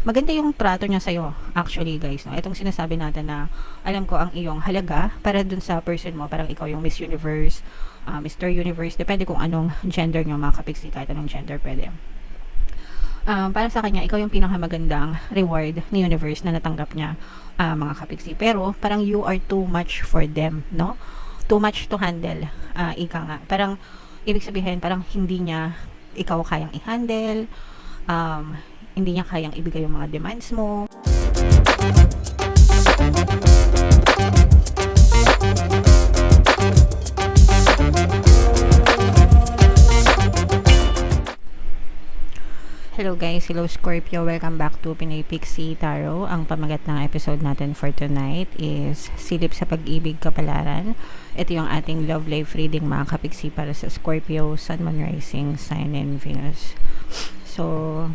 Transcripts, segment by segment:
Maganda yung trato niya sa'yo, actually guys, 'no. Itong sinasabi natin na alam ko ang iyong halaga para dun sa person mo, parang ikaw yung Miss Universe, Mr. Universe, depende kung anong gender niyo mga kapiksi, kahit anong gender puwede. Para sa kanya, ikaw yung pinakamagandang reward ni Universe na natanggap niya, mga kapiksi. Pero parang you are too much for them, 'no? Too much to handle, ika nga. Parang ibig sabihin parang hindi niya ikaw kayang i-handle, um, hindi niya kayang ibigay yung mga demands mo. Hello guys, hello Scorpio, welcome back to Pinay Pixie Tarot. Ang pamagat ng episode natin for tonight is Silip sa Pag-ibig Kapalaran. Ito yung ating love life reading mga kapiksi para sa Scorpio, Sun, Moon, Rising, Sign, and Venus. So,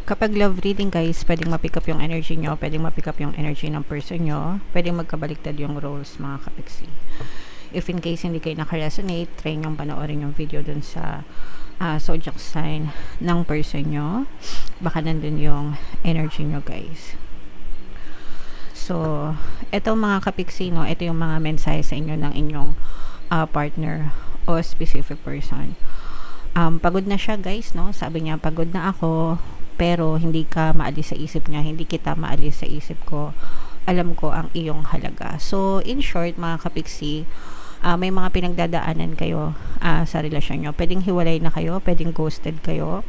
kapag love reading guys, pwedeng ma-pick up yung energy nyo, pwedeng ma-pick up yung energy ng person nyo, pwedeng magkabaliktad yung roles mga kapiksi. If in case hindi kayo naka-resonate, try nyong panoorin yung video dun sa zodiac sign ng person nyo. Baka nandun yung energy nyo guys. So, eto mga kapiksi, no, ito yung mga mensahe sa inyo ng inyong partner o specific person. Pagod na siya guys, no? Sabi niya, pagod na ako, pero hindi ka maalis sa isip niya, hindi kita maalis sa isip ko. Alam ko ang iyong halaga. So, in short, mga kapiksi, may mga pinagdadaanan kayo sa relasyon nyo. Pwedeng hiwalay na kayo, pwedeng ghosted kayo,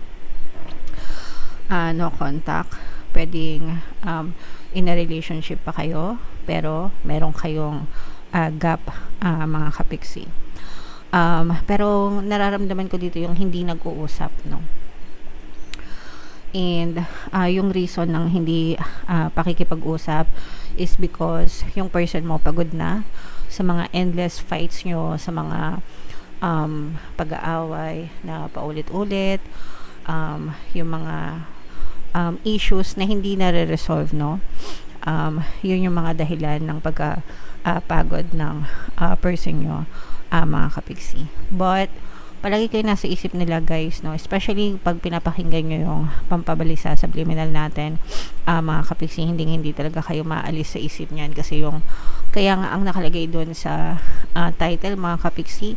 no contact, pwedeng in a relationship pa kayo, pero meron kayong gap, mga kapiksi. Pero nararamdaman ko dito yung hindi nag-uusap, no? And yung reason ng hindi pakikipag-usap is because yung person mo pagod na sa mga endless fights nyo, sa mga pag-aaway na paulit-ulit, yung mga issues na hindi nare-resolve, no? Yun yung mga dahilan ng pagka-pagod ng person nyo, mga kapiksi. But palagi kayo nasa isip nila guys, no? Especially pag pinapakinggan nyo yung pampabalisa subliminal natin, mga kapiksi, hindi talaga kayo maalis sa isip niyan kasi yung kaya nga ang nakalagay doon sa title mga kapiksi,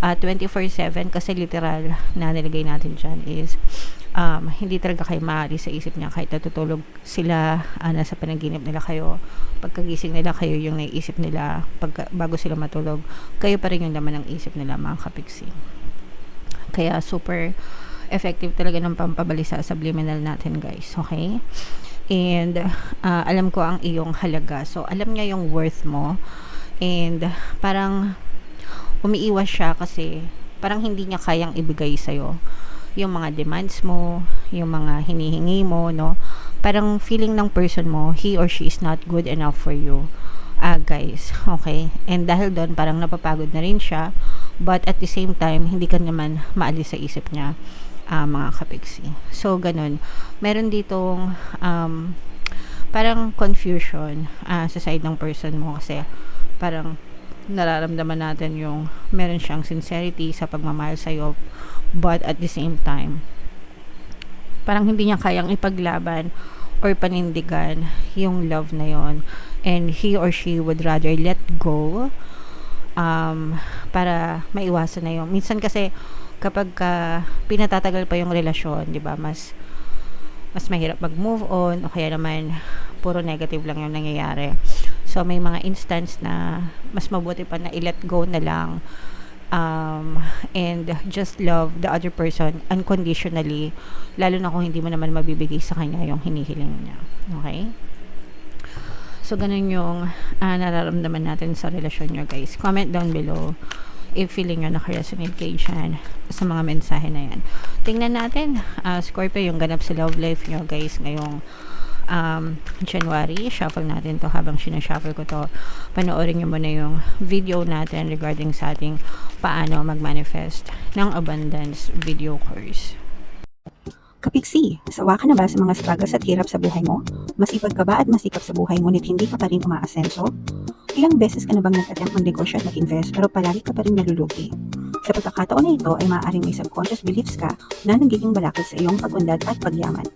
24/7, kasi literal na nilagay natin dyan is hindi talaga kayo maalis sa isip niya kahit natutulog sila, nasa panaginip nila kayo, pagkagising nila kayo yung naiisip nila, bago sila matulog kayo pa rin yung laman ng isip nila mga kapiksi. Kaya super effective talaga ng pampabalisa subliminal natin guys, okay? And alam ko ang iyong halaga, so alam niya yung worth mo, and parang umiiwas siya kasi parang hindi niya kayang ibigay sa'yo yung mga demands mo, yung mga hinihingi mo, no? Parang feeling ng person mo, he or she is not good enough for you, guys, okay? And dahil doon parang napapagod na rin siya, but at the same time hindi ka naman maalis sa isip niya, mga kapiksi. So ganun, meron ditong parang confusion sa side ng person mo kasi parang nararamdaman natin yung meron siyang sincerity sa pagmamahal sa'yo, but at the same time parang hindi niya kayang ipaglaban or panindigan yung love na yon, and he or she would rather let go para maiwasan na yun. Minsan kasi kapag pinatatagal pa yung relasyon, di ba, mas mahirap mag-move on, o kaya naman puro negative lang yung nangyayari. So may mga instance na mas mabuti pa na i-let go na lang, and just love the other person unconditionally, lalo na kung hindi mo naman mabibigay sa kanya yung hinihiling niya, okay? So ganun yung nararamdaman natin sa relasyon nyo guys. Comment down below if feeling nyo naka-resonate kayo dyan sa mga mensahe na yan. Tingnan natin, Scorpio, yung ganap sa love life nyo guys ngayong January. Shuffle natin to. Habang sinashuffle ko to, panoorin nyo muna yung video natin regarding sa ating paano mag-manifest ng abundance video course. Kapiksi, sawa ka na ba sa mga struggles at hirap sa buhay mo? Masipag ka ba at masikap sa buhay ngunit hindi ka pa rin umaasenso? Ilang beses ka na bang nag-attempt ng negosyo at nag-invest pero palagi ka pa rin nalulugi? Sa pagkakataon na ito ay maaaring may subconscious beliefs ka na nagiging balakid sa iyong pag-unlad at pagyaman.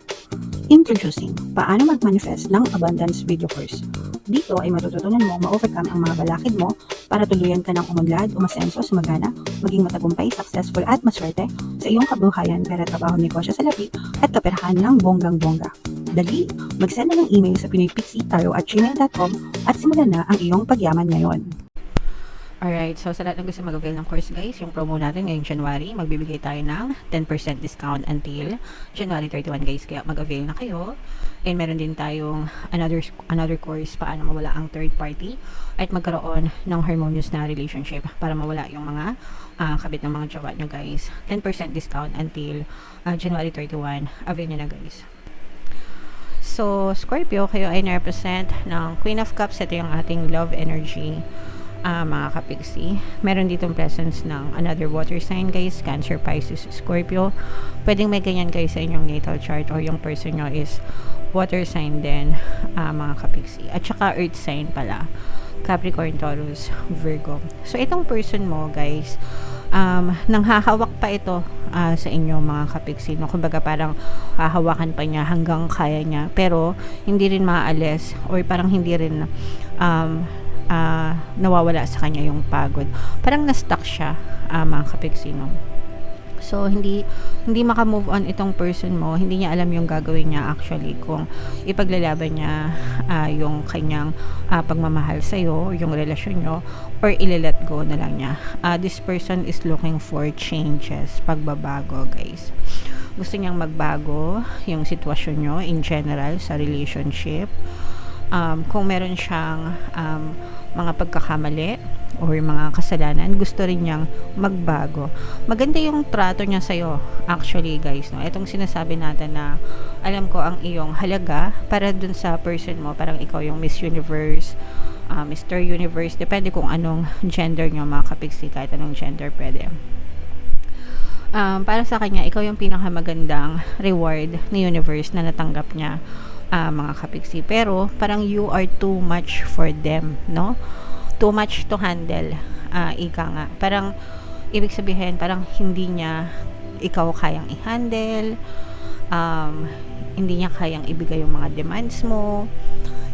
Introducing, paano mag-manifest ng abundance video course. Dito ay matututunan mo ma-overcome ang mga balakid mo para tuluyan ka ng umunlad, umasenso, sumagana, maging matagumpay, successful at maswerte sa iyong kabuhayan, pera, trabaho, negosyo, salapi at kaperahan ng bonggang-bongga. Dali, mag-send na ng email sa pinoypixie@gmail.com at simulan na ang iyong pagyaman ngayon. Alright, so sa lahat ng gusto mag-avail ng course guys, yung promo natin ngayong January, magbibigay tayo ng 10% discount until January 31 guys, kaya mag-avail na kayo. And meron din tayong another course, paano mawala ang third party at magkaroon ng harmonious na relationship para mawala yung mga kabit ng mga jowa nyo guys. 10% discount until January 31, avail nyo na guys. So, Scorpio, kayo ay na-represent ng Queen of Cups. Ito yung ating love energy, mga kapigsi. Meron ditong presence ng another water sign guys, Cancer, Pisces, Scorpio. Pwedeng may ganyan guys sa inyong natal chart or yung person nyo is water sign din, mga kapigsi. At saka earth sign pala, Capricorn, Taurus, Virgo. So, itong person mo guys, nanghahawak pa ito sa inyo mga kapigsi, no? Kumbaga parang hahawakan pa niya hanggang kaya niya, pero hindi rin maaalis or parang hindi rin nawawala sa kanya yung pagod. Parang na-stuck siya, mga kapigsi, no? So, hindi maka-move on itong person mo. Hindi niya alam yung gagawin niya actually kung ipaglalaban niya yung kanyang pagmamahal sa'yo, yung relasyon nyo, or ile-let go na lang niya. This person is looking for changes, pagbabago guys. Gusto niyang magbago yung sitwasyon nyo in general sa relationship. Kung meron siyang mga pagkakamali or mga kasalanan, gusto rin niyang magbago. Maganda yung trato niya sa'yo actually guys, no? Itong sinasabi natin na alam ko ang iyong halaga para dun sa person mo, parang ikaw yung Miss Universe, Mr. Universe, depende kung anong gender nyo mga kapigsi, kahit anong gender pwede. Para sa kanya, ikaw yung pinakamagandang reward ni universe na natanggap niya, mga kapigsi. Pero parang you are too much for them, no? Too much to handle, ika nga. Parang ibig sabihin, parang hindi niya ikaw kayang i-handle, hindi niya kayang ibigay yung mga demands mo,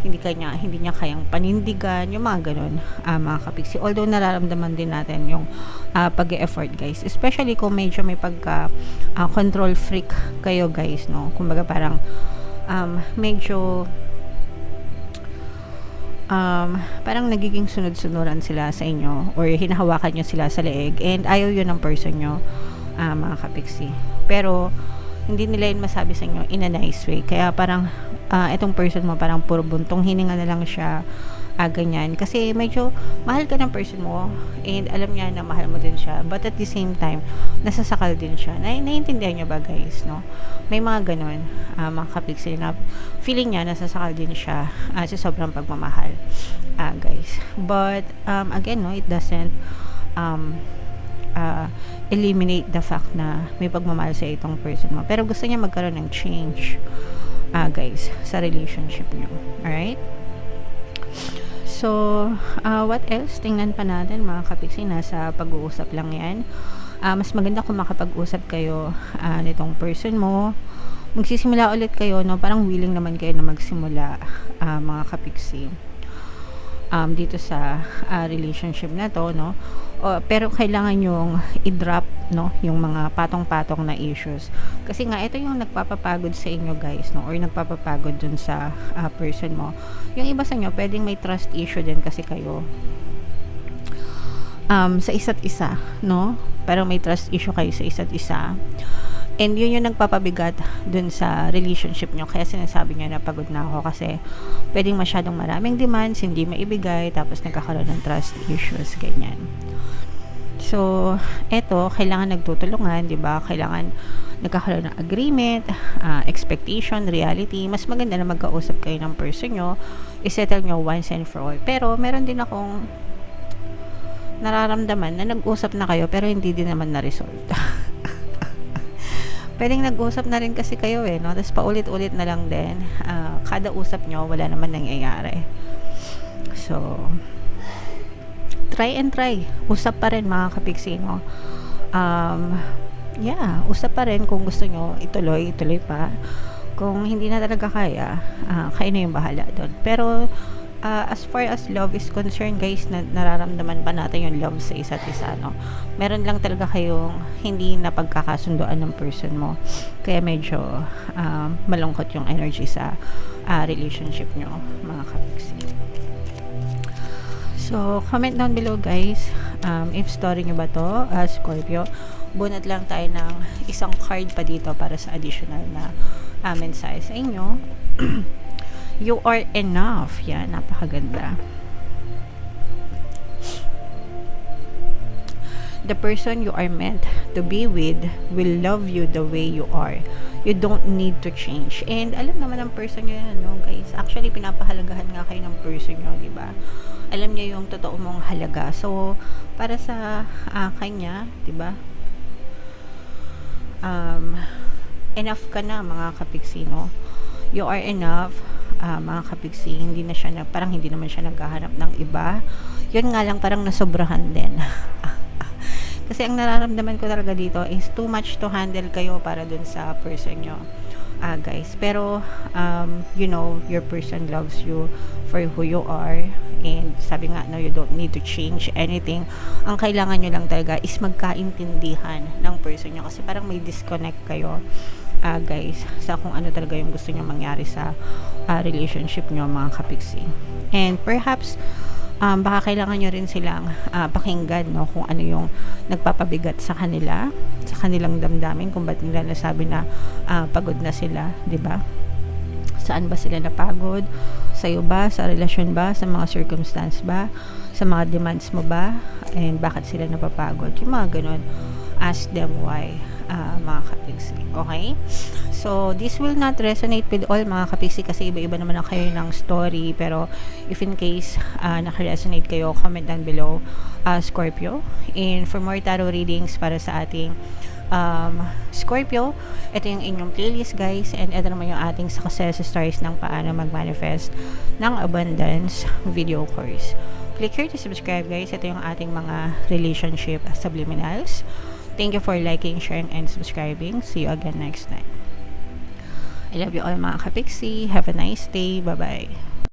hindi niya kayang panindigan, yung mga ganun, mga kapigsi. Although nararamdaman din natin yung pag-e-effort guys, especially kung medyo may pagka control freak kayo guys, no? Kumbaga parang medyo parang nagiging sunod-sunuran sila sa inyo or hinahawakan nyo sila sa leeg and ayaw yun ng person nyo, mga kapigsi. Pero hindi nila yun masabi sa inyo in a nice way, kaya parang itong person mo parang puro buntong hininga na lang siya, ganyan. Kasi medyo mahal ka ng person mo and alam niya na mahal mo din siya, but at the same time nasasakal din siya. Naiintindihan niyo ba guys, no? May mga ganun, mga kapigsi, na feeling niya nasasakal din siya sa sobrang pagmamahal, guys. But again, no, it doesn't eliminate the fact na may pagmamahal sa itong person mo, pero gusto niya magkaroon ng change, guys, sa relationship niyo. Alright? So, what else? Tingnan pa natin mga kapigsi, nasa pag-uusap lang yan. Mas maganda kung makapag-usap kayo nitong person mo. Magsisimula ulit kayo, no? Parang willing naman kayo na magsimula, mga kapigsi, dito sa relationship na to, no? Pero kailangan yung i-drop, no, yung mga patong-patong na issues. Kasi nga ito yung nagpapapagod sa inyo guys, no, or nagpapapagod dun sa person mo. Yung iba sa inyo pwedeng may trust issue din kasi kayo sa isa't isa, no? Pero may trust issue kayo sa isa't isa. And yun yung nagpapabigat dun sa relationship nyo. Kaya sinasabi nyo na pagod na ako kasi pwedeng masyadong maraming demands, hindi maibigay, tapos nagkakaroon ng trust issues, ganyan. So, eto, kailangan nagtutulungan, di ba? Kailangan nagkakaroon ng agreement, expectation, reality. Mas maganda na magkausap kayo ng person nyo, isettle nyo once and for all. Pero, meron din akong nararamdaman na nag-usap na kayo pero hindi din naman na-resolve. Pwedeng nag-usap na rin kasi kayo no? Tapos paulit-ulit na lang din. Kada usap nyo, wala naman nangyayari. So, try and try. Usap pa rin mga kapigsi, no? Yeah, usap pa rin kung gusto nyo ituloy pa. Kung hindi na talaga kaya, kayo na yung bahala doon. Pero as far as love is concerned, guys, nararamdaman ba natin yung love sa isa't isa, no? Meron lang talaga kayong hindi na pagkakasunduan ng person mo. Kaya medyo malungkot yung energy sa relationship nyo, mga kapiksi. So, comment down below, guys, if story nyo ba to, Scorpio. Bunot lang tayo ng isang card pa dito para sa additional na mensahe sa inyo. You are enough. Yan, napakaganda. The person you are meant to be with will love you the way you are. You don't need to change. And alam naman ng person nyo yan, no, guys? Actually, pinapahalagahan nga kayo ng person nyo, di ba? Alam niya yung totoo mong halaga. So, para sa kanya, di ba? Enough ka na, mga kapiksi, no? You are enough, mga kapiksi. Hindi na siya parang hindi naman siya naghahanap ng iba. Yun nga lang, parang nasobrahan din. Kasi ang nararamdaman ko talaga dito is too much to handle kayo para dun sa person nyo, guys. Pero you know, your person loves you for who you are, and sabi nga, no, you don't need to change anything. Ang kailangan nyo lang talaga is magkaintindihan ng person nyo, kasi parang may disconnect kayo, guys, sa kung ano talaga yung gusto nyo mangyari sa relationship nyo, mga kapiksi. And perhaps baka kailangan nyo rin silang pakinggan, no, kung ano yung nagpapabigat sa kanila, sa kanilang damdamin, kung ba't nila nasabi na pagod na sila, di ba? Saan ba sila napagod? Sa'yo ba? Sa relasyon ba? Sa mga circumstance ba? Sa mga demands mo ba? And bakit sila napapagod? Yung mga ganun. Ask them why, mga kapiksi. Okay? So, this will not resonate with all, mga kapiksi, kasi iba-iba naman na kayo ng story. Pero, if in case naka-resonate kayo, comment down below, Scorpio. And for more tarot readings para sa ating Scorpio, ito yung inyong playlist, guys, and ito naman yung ating success stories ng paano mag-manifest ng abundance video course. Click here to subscribe, guys. Ito yung ating mga relationship subliminals. Thank you for liking, sharing, and subscribing. See you again next time. I love you all, mga kapiksi. Have a nice day. Bye-bye.